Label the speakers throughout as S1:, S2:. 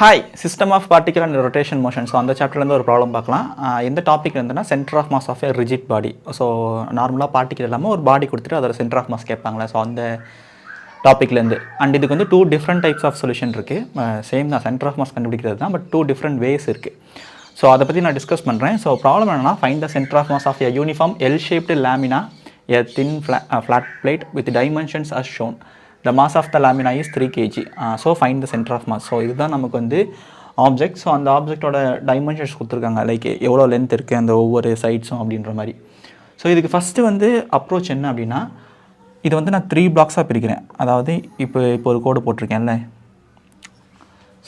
S1: Hi system of particle and rotation motion. So அந்த சாப்டர்லேருந்து ஒரு ப்ராப்ளம் பார்க்கலாம். எந்த டாபிக் இருந்ததுன்னா centre of mass of a rigid body. So நார்மலாக பார்ட்டிகல் இல்லாமல் ஒரு பாடி கொடுத்துட்டு அதோட சென்டர் ஆஃப் மாஸ் கேட்பாங்களே, ஸோ அந்த டாப்பிக்லேருந்து. அண்ட் இதுக்கு வந்து 2 டிஃப்ரெண்ட் டைப்ஸ் ஆஃப் சொல்யூஷன் இருக்குது. சேம் தான், சென்டர் ஆஃப் மாஸ் கண்டுபிடிக்கிறது தான், பட் 2 டிஃப்ரெண்ட் வேஸ் இருக்குது. ஸோ அதை பற்றி நான் டிஸ்கஸ் பண்ணுறேன். ஸோ ப்ராப்ளம் என்னன்னா, find the centre of mass of a uniform L shaped lamina a thin flat plate with dimensions as shown. The mass of the lamina is 3 kg. So find the center of mass. So இதுதான் நமக்கு வந்து object. So அந்த ஆப்ஜெக்டோட dimensions கொடுத்துருக்காங்க, like எவ்வளோ length இருக்குது அந்த ஒவ்வொரு சைட்ஸும் அப்படின்ற மாதிரி. ஸோ இதுக்கு ஃபஸ்ட்டு வந்து அப்ரோச் என்ன அப்படின்னா, இது வந்து நான் 3 பிளாக்ஸாக பிரிக்கிறேன். அதாவது இப்போ ஒரு கோடு போட்டிருக்கேன்ல.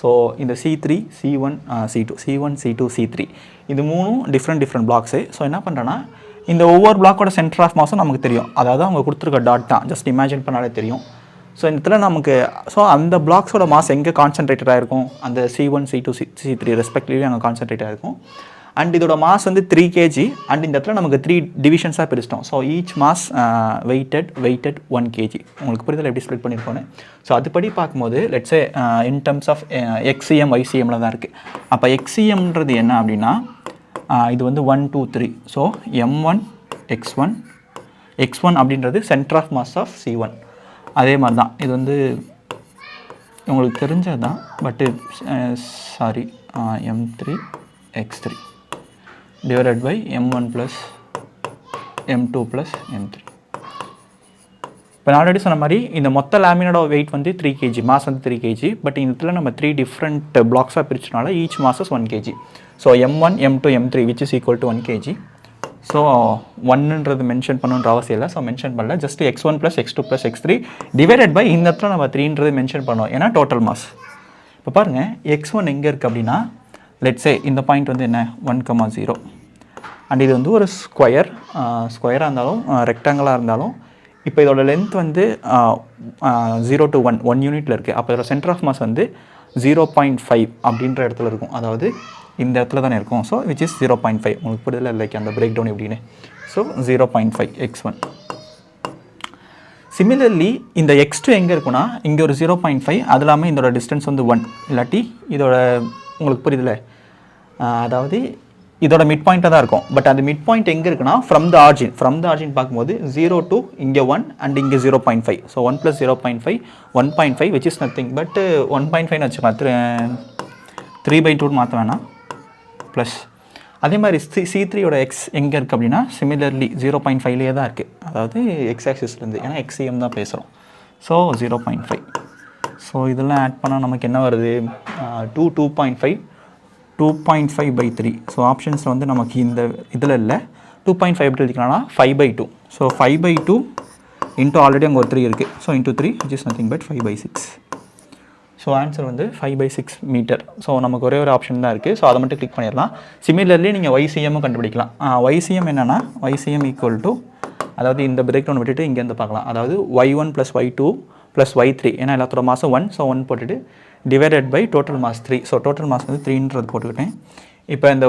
S1: ஸோ இந்த C3, C1, C2, C1, C2, C3 இது 3 டிஃப்ரெண்ட் பிளாக்ஸு. ஸோ என்ன பண்ணுறேன்னா, இந்த ஒவ்வொரு பிளாக்கோட சென்டர் ஆஃப் மாஸும் நமக்கு தெரியும். அதாவது அவங்க கொடுத்துருக்க டாட் தான், ஜஸ்ட் இமேஜின் பண்ணாலே தெரியும். ஸோ இந்த இடத்துல நமக்கு அந்த பிளாக்ஸோட மாஸ் எங்கே கான்சன்ட்ரேட்டடாக இருக்கும், அந்த C1, C2, C3 ரெஸ்பெக்டிவ்லி அங்கே கான்சன்ட்ரேட்டாக இருக்கும். அண்ட் இதோட மாஸ் வந்து 3 kg. அண்ட் இந்த இடத்துல நமக்கு 3 டிவிஷன்ஸாக பிரிச்சிட்டோம். So each mass weighted 1 kg. உங்களுக்கு புரிதல் எப்படி ஸ்ப்ளிட் பண்ணியிருக்கோன்னு. ஸோ அதுபடி பார்க்கும்போது let's say in terms of XCM YCMல தான் இருக்குது. அப்போ XCMன்றது என்ன அப்படின்னா, இது வந்து 1, 2, 3. ஸோ M1 X1 அப்படின்றது centre of mass of C1. அதே மாதிரி தான் இது வந்து உங்களுக்கு தெரிஞ்சது தான், but sorry, M3 X3 divided by M1 plus M2 plus M3. இப்போ நான் ஆல்ரெடி சொன்ன மாதிரி இந்த மொத்த லேமினோட வெயிட் வந்து 3 kg, மாஸ் வந்து 3 kg. பட் இந்த இடத்துல நம்ம 3 டிஃப்ரெண்ட் பிளாக்ஸாக பிரிச்சனால each masses 1 kg. So M1, M2, M3 which is equal to 1 kg. So 1ன்றது மென்ஷன் பண்ணணுன்ற அவசியம் இல்லை. ஸோ மென்ஷன் பண்ணல, just X1 plus X2 plus X3 divided by இந்த இடத்துல நம்ம 3ன்றது மென்ஷன் பண்ணோம், ஏன்னா டோட்டல் மாஸ். இப்போ பாருங்கள், X1 எங்கே இருக்குது அப்படின்னா, லெட்ஸே இந்த பாயிண்ட் வந்து என்ன 1,0. அண்ட் இது வந்து ஒரு ஸ்கொயராக இருந்தாலும் ரெக்டாங்கிளாக இருந்தாலும், இப்போ இதோட லென்த் வந்து 0 to 1 யூனிட்டில் இருக்குது. அப்போ இதோட சென்டர் ஆஃப் மாஸ் வந்து 0.5 அப்படின்ற இடத்துல இருக்கும். அதாவது இந்த இடத்துல தானே இருக்கும். So which is 0.5. உங்களுக்கு புரியல, லைக் அந்த பிரேக் டவுன் எப்படின்னு. So 0.5 X1. சிமிலர்லி இந்த X2 எங்கே இருக்குன்னா, இங்கே ஒரு 0.5, அது இல்லாமல் இதோட டிஸ்டன்ஸ் வந்து 1. இல்லாட்டி இதோட உங்களுக்கு புரியுதுல, அதாவது இதோட மிட் பாயிண்ட்டாக தான் இருக்கும். பட் அந்த மிட் பாயிண்ட் எங்கே இருக்குன்னா, ஃப்ரம் த ஆர்ஜின் பார்க்கும்போது 0 to இங்கே 1 அண்ட் இங்கே 0.5. So 1 + 0.5 1.5 which is nothing but 1.5ன்னு வச்சுக்கலாம். 3/2 மாற்ற வேணாம். ப்ளஸ் அதே மாதிரி C3யோட X எங்கே இருக்குது அப்படின்னா, சிமிலர்லி 0.5லேயே தான் இருக்குது. அதாவது X ஆக்சிஸ்லேருந்து, ஏன்னா XCM தான் பேசுகிறோம். ஸோ 0.5. ஸோ இதெல்லாம் ஆட் பண்ணால் நமக்கு என்ன வருது, 2.5 2.5/3. ஸோ ஆப்ஷன்ஸில் வந்து நமக்கு இந்த இதில் இல்லை. 2.5 எப்படி எழுதிக்கலாம்னா 5/2. ஸோ 5/2 இன்ட்டு ஆல்ரெடி அங்கே ஒரு 3 இருக்குது. So into 3 which is nothing but 5/6. So answer வந்து 5/6 மீட்டர். ஸோ நமக்கு ஒரே ஒரு ஆப்ஷன் தான் இருக்குது. ஸோ அதை மட்டும் கிளிக் பண்ணிடலாம். சிமிலர்லி நீங்கள் YCMமும் கண்டுபிடிக்கலாம். YCM என்னென்னா, YCM ஈக்குவல் டு, அதாவது இந்த பிரேக் டவுன் விட்டுட்டு இங்கேருந்து பார்க்கலாம். அதாவது Y1 + Y2 + Y3, ஏன்னா எல்லாத்தோட மாதம் 1. ஸோ 1 போட்டுட்டு divided by total mass 3. So total mass வந்து 3ன்றது போட்டுக்கிட்டேன். இப்போ இந்த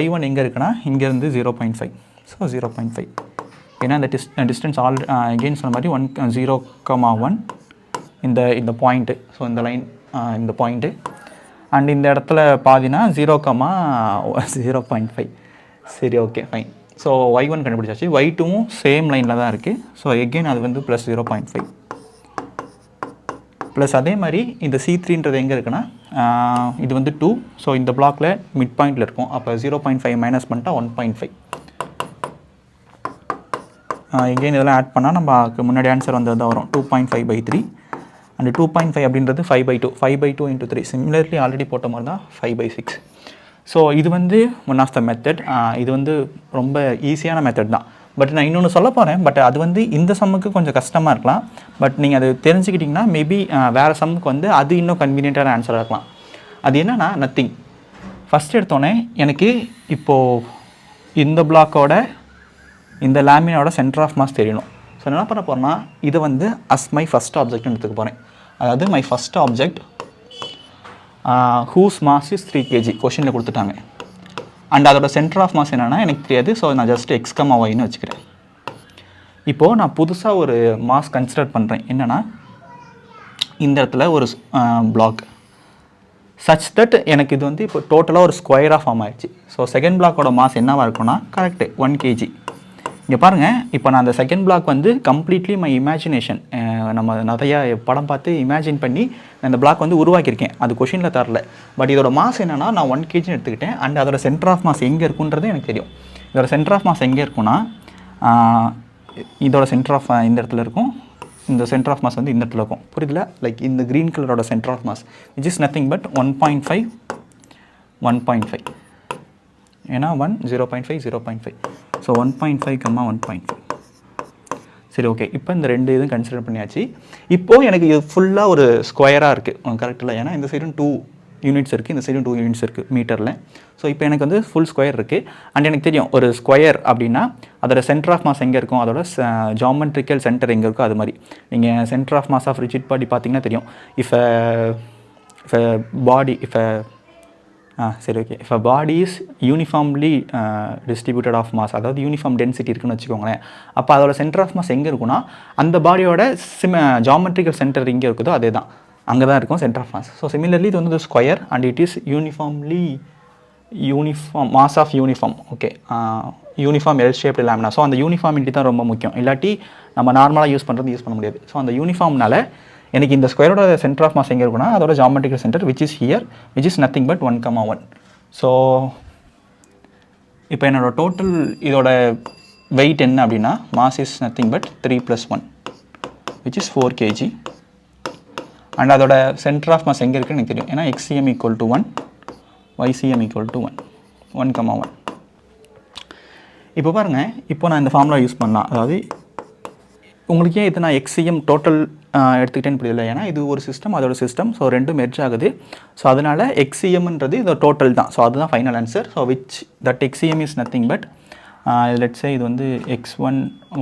S1: Y1 எங்கே இருக்குன்னா, இங்கேருந்து 0.5. ஸோ 0.5, ஏன்னா இந்த டிஸ்டன்ஸ் அகெயின் சொன்ன மாதிரி 0,1 இந்த பாயிண்ட்டு. ஸோ இந்த லைன் இந்த பாயிண்ட்டு. அண்ட் இந்த இடத்துல பாதினா 0,5. சரி, ஓகே, ஃபைன். ஸோ Y1 கண்டுபிடிச்சாச்சு. Y2வும் சேம் லைனில் தான் இருக்குது. ஸோ எகெயின் அது வந்து ப்ளஸ் 0.5. ப்ளஸ் அதே மாதிரி இந்த C3ன்றது எங்கே இருக்குன்னா, இது வந்து 2. ஸோ இந்த பிளாக்ல மிட் பாயிண்டில் இருக்கும். அப்போ 0.5 மைனஸ் பண்ணிட்டா 1.5. எகெயின் இதெல்லாம் ஆட் பண்ணால் நமக்கு முன்னாடி ஆன்சர் வந்தது தான் வரும், 2.5/3. அண்ட் 2.5 அப்படின்றது 5/2. 5/2 இன்ட்டு 3 சிமிலர்லி ஆல்ரெடி போட்ட மாதிரி தான் 5/6. ஸோ இது வந்து ஒன் ஆஃப் த மெத்தட். இது வந்து ரொம்ப ஈஸியான மெத்தட் தான். பட் நான் இன்னொன்று சொல்ல போகிறேன். பட் அது வந்து இந்த சம்முக்கு கொஞ்சம் கஷ்டமாக இருக்கலாம். பட் நீங்கள் அது தெரிஞ்சுக்கிட்டிங்கன்னா மேபி வேறு சம்முக்கு வந்து அது இன்னும் கன்வீனியன்ட்டான ஆன்சராக இருக்கலாம். அது என்னென்னா, நத்திங். ஃபஸ்ட் எடுத்தோடனே எனக்கு இப்போது இந்த பிளாக்கோட இந்த லேமினோட சென்டர் ஆஃப் மாஸ் தெரியணும். ஸோ என்ன பண்ண போகிறேன்னா, இதை வந்து அஸ் மை ஃபஸ்ட் ஆப்ஜெக்ட்னு எடுத்துக்க போகிறேன். அதாவது my first object whose mass is 3 kg கொஷினில் கொடுத்துட்டாங்க. அண்ட் அதோட சென்டர் ஆஃப் மாஸ் என்னென்னா எனக்கு தெரியாது. ஸோ நான் ஜஸ்ட் X,Yன்னு வச்சுக்கிறேன். இப்போது நான் புதுசாக ஒரு மாஸ் கன்சிடர் பண்ணுறேன். என்னென்னா, இந்த இடத்துல ஒரு பிளாக் சச் தட் எனக்கு இது வந்து இப்போ டோட்டலாக ஒரு ஸ்கொயராக ஃபார்ம் ஆயிடுச்சு. ஸோ செகண்ட் பிளாக்கோட மாஸ் என்னவாக இருக்கும்னா கரெக்டு 1 kg. இங்கே பாருங்கள், இப்போ நான் அந்த செகண்ட் பிளாக் வந்து கம்ப்ளீட்லி மை இமேஜினேஷன், நம்ம நிறையா படம் பார்த்து இமேஜின் பண்ணி அந்த பிளாக் வந்து உருவாக்கியிருக்கேன். அது கொஷினில் தரல. பட் இதோட மாஸ் என்னென்னா நான் 1 kgன்னு எடுத்துக்கிட்டேன். அண்ட் அதோட சென்டர் ஆஃப் மாஸ் எங்கே இருக்குன்றது எனக்கு தெரியும். இதோட சென்டர் ஆஃப் மாஸ் எங்கே இருக்குன்னா இதோட சென்டர் ஆஃப் இந்த இடத்துல இருக்கும், இந்த சென்டர் ஆஃப் மாஸ் வந்து இந்த இடத்துல இருக்கும். புரியுதுல? லைக் இந்த க்ரீன் கலரோட centre of mass which is nothing but 1.5 ஏன்னா 1 0.5 0.5. ஸோ 1.5 1.5. சரி, ஓகே. இப்போ இந்த ரெண்டு இதுவும் கன்சிடர் பண்ணியாச்சு. இப்போது எனக்கு இது ஃபுல்லாக ஒரு ஸ்கொயராக இருக்குது. கரெக்ட் இல்லை? ஏன்னா இந்த சைடும் 2 யூனிட்ஸ் இருக்குது, இந்த சைடும் 2 யூனிட்ஸ் இருக்குது மீட்டரில். ஸோ இப்போ எனக்கு வந்து ஃபுல் ஸ்கொயர் இருக்குது. அண்ட் எனக்கு தெரியும் ஒரு ஸ்கொயர் அப்படின்னா அதோட சென்டர் ஆஃப் மாஸ் எங்கே இருக்கும், அதோட ஜாமெட்ரிக்கல் சென்டர் எங்கே இருக்கோ அது மாதிரி. நீங்கள் centre of mass of rigid body பார்த்தீங்கன்னா தெரியும். If a body is uniformly distributed of mass, அதாவது யூனிஃபார்ம் டென்சிட்டி இருக்குன்னு வச்சுக்கோங்களேன். அப்போ அதோட சென்டர் ஆஃப் மாஸ் எங்கே இருக்குன்னா அந்த பாடியோட ஜாமெட்ரிக்கல் சென்டர் எங்கே இருக்குதோ அதே தான், அங்கே தான் இருக்கும் centre of mass. So similarly இது வந்து square and it is uniform mass of uniform. Okay, uniform L shaped lamina. So அந்த யூனிஃபார்மிட்டி தான் ரொம்ப முக்கியம். இல்லாட்டி நம்ம நார்மலாக யூஸ் பண்ண முடியாது. ஸோ அந்த யூனிஃபார்ம்னால எனக்கு இந்த ஸ்கொயரோட சென்டர் ஆஃப் மாஸ் எங்கே இருக்குன்னா அதோட geometrical centre which is here, which is nothing but 1,1. So இப்போ என்னோட டோட்டல் இதோட வெயிட் என்ன அப்படின்னா mass is nothing but 3 + 1 which is 4 kg. And அதோட சென்டர் ஆஃப் மாஸ் எங்கே இருக்குன்னு எனக்கு தெரியும். ஏன்னா XCM = 1, YCM = 1,1. இப்போ பாருங்கள், இப்போ நான் இந்த ஃபார்முலா யூஸ் பண்ணலாம். அதாவது உங்களுக்கு ஏன் இது நான் XCM டோட்டல் எடுத்துக்கிட்டேன்னு புரியல. ஏன்னா இது ஒரு சிஸ்டம், அதோட சிஸ்டம். ஸோ ரெண்டும் மெர்ஜ் ஆகுது. ஸோ அதனால் XCMன்றது இது டோட்டல் தான். ஸோ அதுதான் final answer. So which that XCM is nothing but let's say இது வந்து X1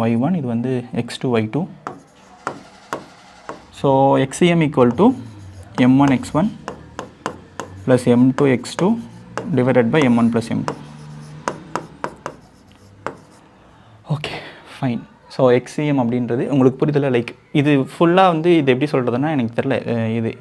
S1: Y1, இது வந்து X2 Y2. So XCM = M1 X1 + M2 X2 / M1 + M2. Okay, fine. So XCM அப்படின்றது உங்களுக்கு புரிதல? லைக் இது ஃபுல்லாக வந்து இது எப்படி சொல்கிறதுனா எனக்கு தெரில.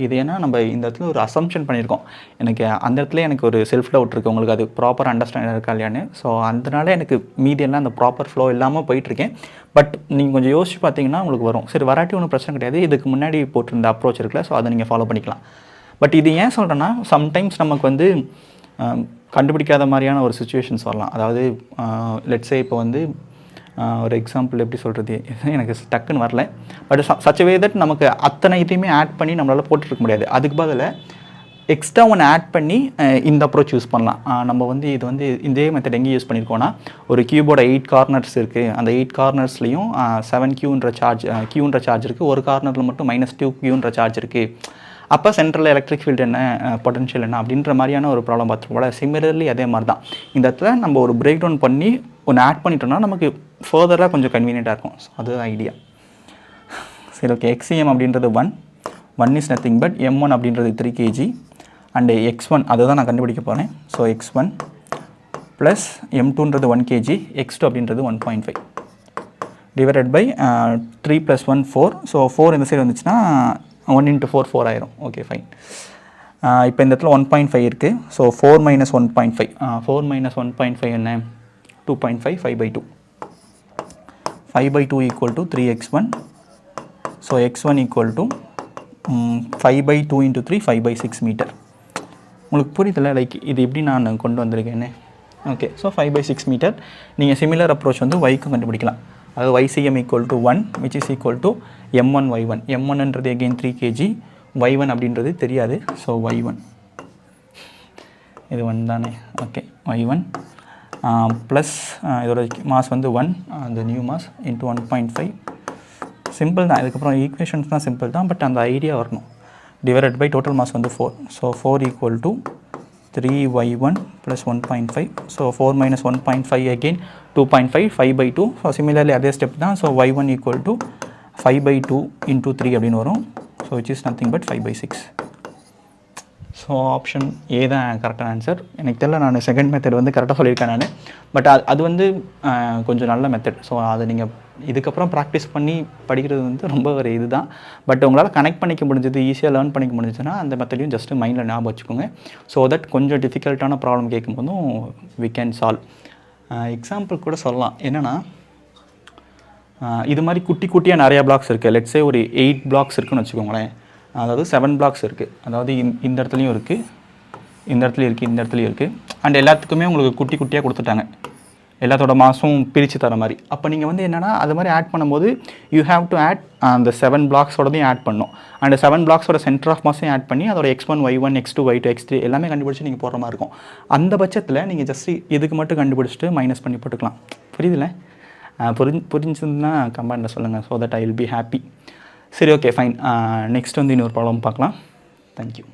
S1: இது ஏன்னா நம்ம இந்த இடத்துல ஒரு அசம்ஷன் பண்ணியிருக்கோம். எனக்கு அந்த இடத்துல எனக்கு ஒரு செல்ஃப் டவுட் இருக்குது, உங்களுக்கு அது ப்ராப்பர் அண்டர்ஸ்டாண்ட் இருக்கா இல்லையான்னு. ஸோ அதனால எனக்கு மீதியெல்லாம் அந்த ப்ராப்பர் ஃப்ளோ இல்லாமல் போயிட்டுருக்கேன். பட் நீங்கள் கொஞ்சம் யோசிச்சு பார்த்தீங்கன்னா உங்களுக்கு வரும். சரி, வராட்டி ஒன்றும் பிரச்சனை கிடையாது. இதுக்கு முன்னாடி போட்டிருந்த அப்ரோச் இருக்குல்ல, ஸோ அதை நீங்கள் ஃபாலோ பண்ணிக்கலாம். பட் இது ஏன் சொல்கிறேன்னா சம்டைம்ஸ் நமக்கு வந்து கண்டுபிடிக்காத மாதிரியான ஒரு சுச்சுவேஷன்ஸ் வரலாம். அதாவது லெட்ஸே இப்போ வந்து ஒரு எக்ஸாம்பிள் எப்படி சொல்கிறது, எனக்கு டக்குன்னு வரல. பட் சச் வே தட் நமக்கு அத்தனை இதையுமே ஆட் பண்ணி நம்மளால் போட்டுருக்க முடியாது. அதுக்கு பதில் எக்ஸ்ட்ரா ஒன்று ஆட் பண்ணி இந்த அப்ரோச் யூஸ் பண்ணலாம். நம்ம வந்து இது வந்து இதே மெத்தட் எங்கே யூஸ் பண்ணியிருக்கோன்னா, ஒரு கியூபோட 8 கார்னர்ஸ் இருக்குது. அந்த 8 கார்னர்ஸ்லையும் 7 Qன்ற சார்ஜ் இருக்குது. ஒரு கார்னரில் மட்டும் -2 Qன்ற சார்ஜ் இருக்குது. அப்போ சென்ட்ரல் எலக்ட்ரிக் ஃபீல்டு என்ன, பொட்டன்ஷியல் என்ன அப்படின்ற மாதிரியான ஒரு ப்ராப்ளம் பார்த்துருக்கோம்ல. சிமிலர்லி அதே மாதிரி தான் இந்த இடத்துல நம்ம ஒரு பிரேக் டவுன் பண்ணி ஒன்று ஆட் பண்ணிட்டோம்னா நமக்கு ஃபர்தராக கொஞ்சம் கன்வீனியண்ட்டாக இருக்கும். ஸோ அதுதான் ஐடியா. சரி, ஓகே. XCM அப்படின்றது 1 இஸ் நத்திங் பட் M1 அப்படின்றது 3 kg அண்டு X1 அதை தான் நான் கண்டுபிடிக்க போகிறேன். So X1 plus M2ன்றது 1 kg, X2 அப்படின்றது 1.5 / 3 + 1 4. ஸோ 4 இந்த சைடு வந்துச்சுன்னா 1 × 4 4 ஆயிரும். Okay, fine. இப்போ இந்த இடத்துல 1.5 இருக்குது. ஸோ 4 - 1.5 4 - 1.5 என்ன, 2.5 5/2. 5/2 = 3x1. ஸோ x1 = 5/2 × 3 5/6 மீட்டர். உங்களுக்கு புரியுதில்ல? லைக் இது எப்படி நான் கொண்டு வந்திருக்கேன்னு. Okay, so 5/6 metre. நீங்கள் சிமிலர் அப்ரோச் வந்து yக்கும் கண்டுபிடிக்கலாம். அதாவது YCM = 1 which is equal to M1 Y1. M1ன்றது again 3 kg, Y1 அப்படின்றது தெரியாது. ஸோ Y1 இது 1 தானே. ஓகே, Y1 ப்ளஸ் இதோட மாஸ் வந்து 1, அந்த நியூ மாஸ் இன்ட்டு 1.5. சிம்பிள் தான். இதுக்கப்புறம் ஈக்குவேஷன்ஸ்லாம் சிம்பிள் தான், பட் அந்த ஐடியா வரணும். / டோட்டல் மாஸ் வந்து 4. So 4 = 3y1 + 1.5. So 4 - 1.5 again 2.5 5/2. So similarly அதே ஸ்டெப் தான். ஸோ y1 = 5/2 × 3 அப்படின்னு வரும். So which is nothing but 5/6. So option A தான் கரெக்டான ஆன்சர். எனக்கு தெரியல, நான் செகண்ட் மெத்தட் வந்து கரெக்டாக சொல்லியிருக்கேன் நான். பட் அது வந்து கொஞ்சம் நல்ல மெத்தட். ஸோ அதை நீங்கள் இதுக்கப்புறம் ப்ராக்டிஸ் பண்ணி படிக்கிறது வந்து ரொம்ப ஒரு இதுதான். பட் உங்களால் கனெக்ட் பண்ணிக்க முடிஞ்சது, ஈஸியாக லேர்ன் பண்ணிக்க முடிஞ்சுச்சுன்னா அந்த மெத்தடையும் ஜஸ்ட்டு மைண்டில் ஞாபகம் வச்சுக்கோங்க. ஸோ தட் கொஞ்சம் டிஃபிகல்ட்டான ப்ராப்ளம் கேட்கும்போதும் வி கேன் சால்வ். எக்ஸாம்பிள் கூட சொல்லலாம். என்னென்னா, இது மாதிரி குட்டி குட்டியாக நிறையா பிளாக்ஸ் இருக்குது. லெட்ஸே ஒரு 8 பிளாக்ஸ் இருக்குதுன்னு வச்சுக்கோங்களேன். அதாவது 7 பிளாக்ஸ் இருக்குது. அதாவது இந்த இடத்துலையும் இருக்குது, இந்த இடத்துலையும் இருக்குது, இந்த இடத்துலையும் இருக்குது. அண்ட் எல்லாத்துக்குமே உங்களுக்கு குட்டி குட்டியாக கொடுத்துட்டாங்க, எல்லாத்தோட மாதம் பிரித்து தர மாதிரி. அப்போ நீங்கள் வந்து என்னென்னா, அது மாதிரி ஆட் பண்ணும்போது யூ ஹேவ் டு ஆட் அந்த 7 பிளாக்ஸோடதையும் ஆட் பண்ணணும். அண்ட் 7 பிளாக்ஸோட சென்டர் ஆஃப் மாஸையும் ஆட் பண்ணி அதோட x1 y1 x2 y2 x3 எல்லாமே கண்டுபிடிச்சி நீங்கள் போடுற மாதிரி இருக்கும். அந்த பட்சத்தில் நீங்கள் ஜஸ்ட் இதுக்கு மட்டும் கண்டுபிடிச்சிட்டு மைனஸ் பண்ணி போட்டுக்கலாம். புரியுதுல்ல? புரிஞ்சுதுன்னா கமெண்ட்டில் சொல்லுங்கள். So that I will be happy. சரி, ஓகே, ஃபைன். நெக்ஸ்ட் வந்து இன்னொரு ப்ராப்ளம் பார்க்கலாம். தேங்க்யூ.